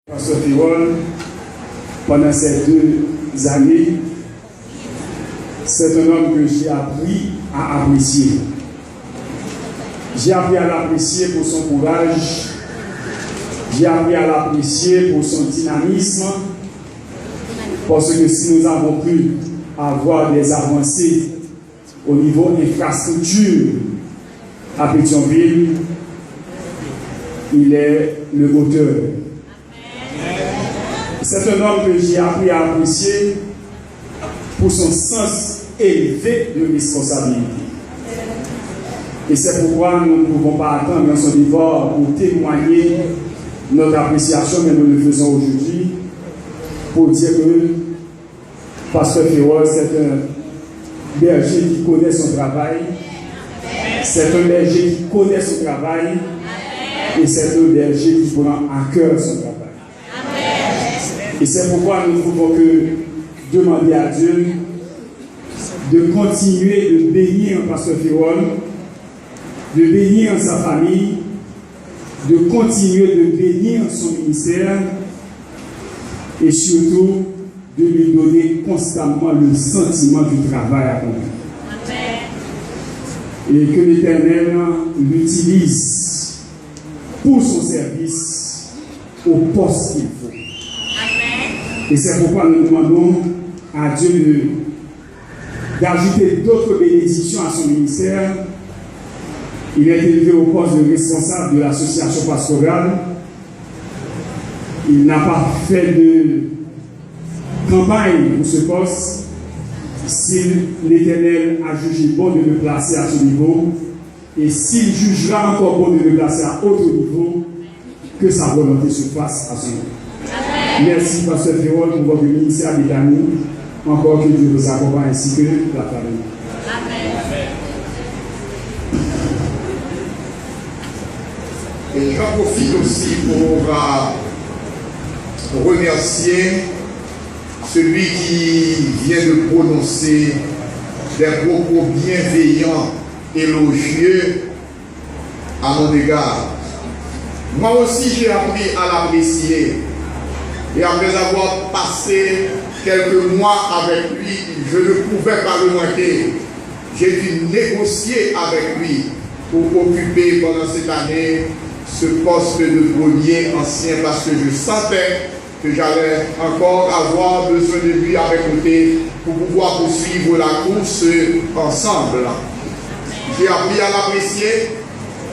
Pasteur Firol, pendant ces 2 années, c'est un homme que j'ai appris à apprécier. J'ai appris à l'apprécier pour son courage, j'ai appris à l'apprécier pour son dynamisme, parce que si nous avons pu avoir des avancées au niveau infrastructure à Pétionville, il est le moteur. C'est un homme que j'ai appris à apprécier pour son sens élevé de responsabilité. Et c'est pourquoi nous ne pouvons pas attendre dans son effort pour témoigner notre appréciation, mais nous le faisons aujourd'hui, pour dire que Pasteur Firol, c'est un berger qui connaît son travail, c'est un berger qui connaît son travail, et c'est un berger qui prend à cœur son travail. Et c'est pourquoi nous ne pouvons que demander à Dieu de continuer de bénir Pasteur Firol, de bénir sa famille, de continuer de bénir son ministère et surtout de lui donner constamment le sentiment du travail accompli. Et que l'Éternel l'utilise pour son service au poste qu'il faut. Et c'est pourquoi nous demandons à Dieu d'ajouter d'autres bénédictions à son ministère. Il est élevé au poste de responsable de l'association pastorale. Il n'a pas fait de campagne pour ce poste. Si l'Éternel a jugé bon de le placer à ce niveau, et s'il jugera encore bon de le placer à autre niveau, que sa volonté se fasse à ce niveau. Merci, Pasteur Firol, pour votre ministère d'amis. Encore que Dieu vous accompagne ainsi que la famille. Amen. Et j'en profite aussi pour remercier celui qui vient de prononcer des propos bienveillants, élogieux à mon égard. Moi aussi, j'ai appris à l'apprécier. Et après avoir passé quelques mois avec lui, je ne pouvais pas le manquer. J'ai dû négocier avec lui pour occuper pendant cette année ce poste de premier ancien parce que je sentais que j'allais encore avoir besoin de lui à mes côtés pour pouvoir poursuivre la course ensemble. J'ai appris à l'apprécier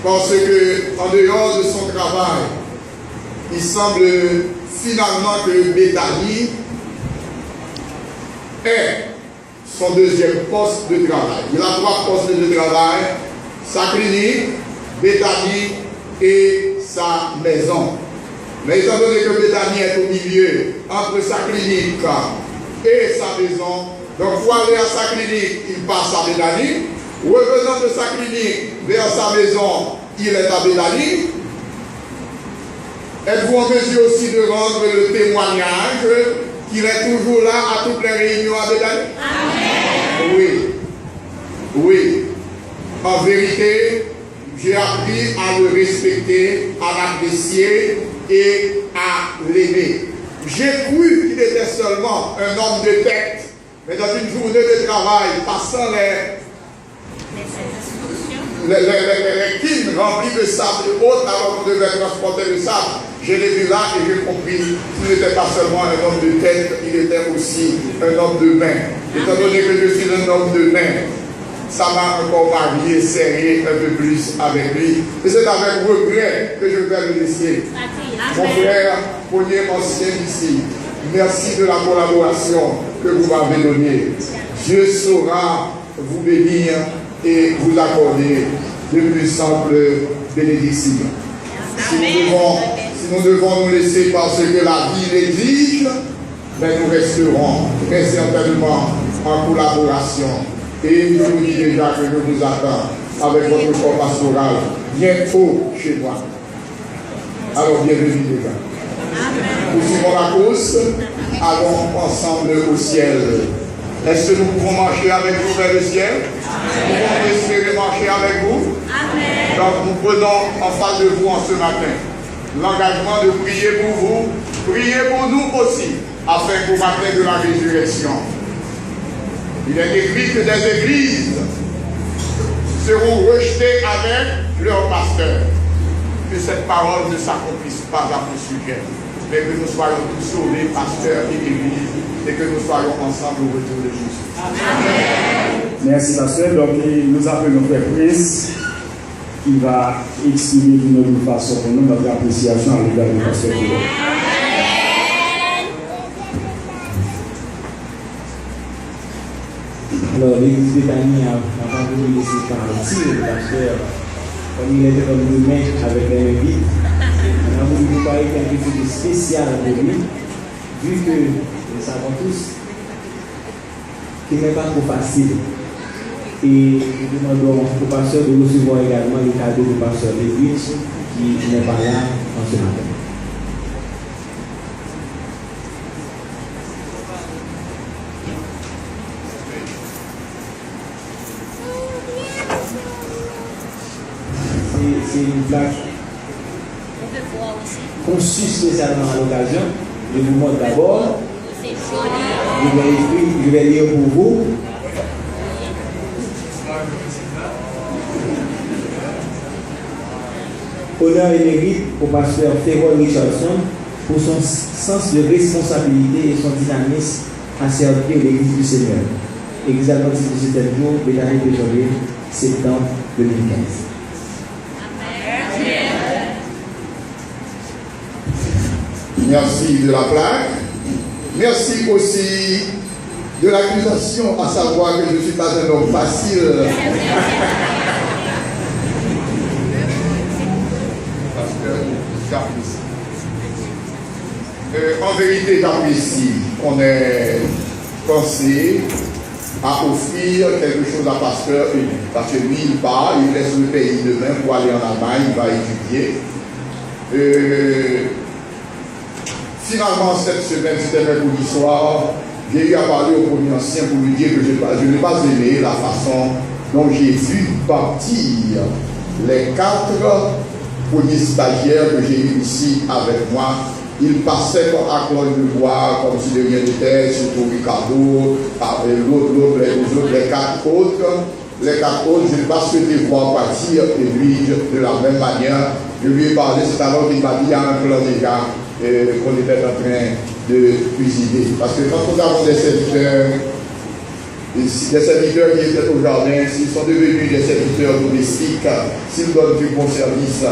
parce que en dehors de son travail, il semble finalement que Bethany est son deuxième poste de travail. Il a 3 postes de travail, sa clinique, Bethany et sa maison. Mais étant donné que Bethany est au milieu entre sa clinique et sa maison, donc pour aller à sa clinique, il passe à Bethany. Revenant de sa clinique vers sa maison, il est à Bethany. Êtes-vous en mesure aussi de rendre le témoignage qu'il est toujours là à toutes les réunions à Bethany? Amen. Oui. Oui. En vérité, j'ai appris à le respecter, à l'apprécier et à l'aimer. J'ai cru qu'il était seulement un homme de tête, mais dans une journée de travail, passant les quines remplies de sable haute alors qu'on devait transporter le sable, je l'ai vu là et j'ai compris qu'il n'était pas seulement un homme de tête, il était aussi un homme de main. Étant donné que je suis un homme de main, ça m'a encore marié, serré un peu plus avec lui. Et c'est avec regret que je vais le laisser. Mon frère, premier ancien ici, merci de la collaboration que vous m'avez donnée. Dieu saura vous bénir et vous accorder de plus simples bénédictions. Si nous devons nous laisser parce que la vie l'exige, mais nous resterons très certainement en collaboration. Et je vous dis déjà que je vous attends avec votre corps pastoral bientôt chez moi. Alors bienvenue déjà. Poursuivons la course, allons ensemble au ciel. Est-ce que nous pouvons marcher avec vous vers le ciel? Nous pouvons espérer marcher avec vous? Donc nous prenons en face de vous en ce matin l'engagement de prier pour vous, priez pour nous aussi, afin qu'au matin de la résurrection, il est écrit que des églises seront rejetées avec leur pasteur. Que cette parole ne s'accomplisse pas à mon sujet, mais que nous soyons tous sauvés, pasteurs et églises, et que nous soyons ensemble au retour de Jésus. Amen. Merci, pasteur. Donc, nous appelons Frère Prince, qui va exprimer d'une autre façon pour nous notre appréciation à l'égard du pasteur. Alors, l'église de Tani a pas voulu laisser partir le pasteur, comme il était comme nous-mêmes avec les invités. On a voulu vous parler quelque chose de spécial de lui, vu que nous savons tous qu'il n'est pas trop facile. Et nous demandons au pasteur de recevoir également le cadeau du pasteur de l'église qui n'est pas là en ce matin. C'est une plaque conçue spécialement à l'occasion. Je vous montre d'abord. Je vais lire pour vous. Honneur et mérite au pasteur Ferrol Richardson pour son sens de responsabilité et son dynamisme à servir l'Église du Seigneur. Église adventiste du 7e jour, Béthanie Péjolé, septembre 2015. Merci de la plaque. Merci aussi de l'accusation, à savoir que je ne suis pas un homme facile. En vérité, j'apprécie qu'on ait pensé à offrir quelque chose à Pasteur Élu. Parce que lui, il part, il laisse le pays demain pour aller en Allemagne, il va étudier. Finalement, cette semaine, c'était mercredi soir, j'ai eu à parler au premier ancien pour lui dire que je n'ai pas aimé la façon dont j'ai vu partir les 4 premiers stagiaires que j'ai eu ici avec moi. Ils passaient à col de bois comme si de rien n'était, surtout Ricardo, les 4 autres. Les 4 autres, je n'ai pas souhaité voir partir et lui, de la même manière, je lui ai parlé, c'est alors qu'il m'a dit il y a un plan déjà qu'on était en train de cuisiner. Parce que quand nous avons des serviteurs qui étaient au jardin, s'ils sont devenus des serviteurs domestiques, s'ils donnent du bon service,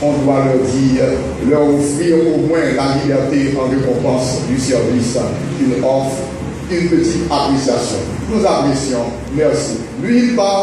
on doit leur dire, leur offrir au moins la liberté en récompense du service qu'ils offrent, une petite appréciation. Nous apprécions. Merci. Lui, il parle.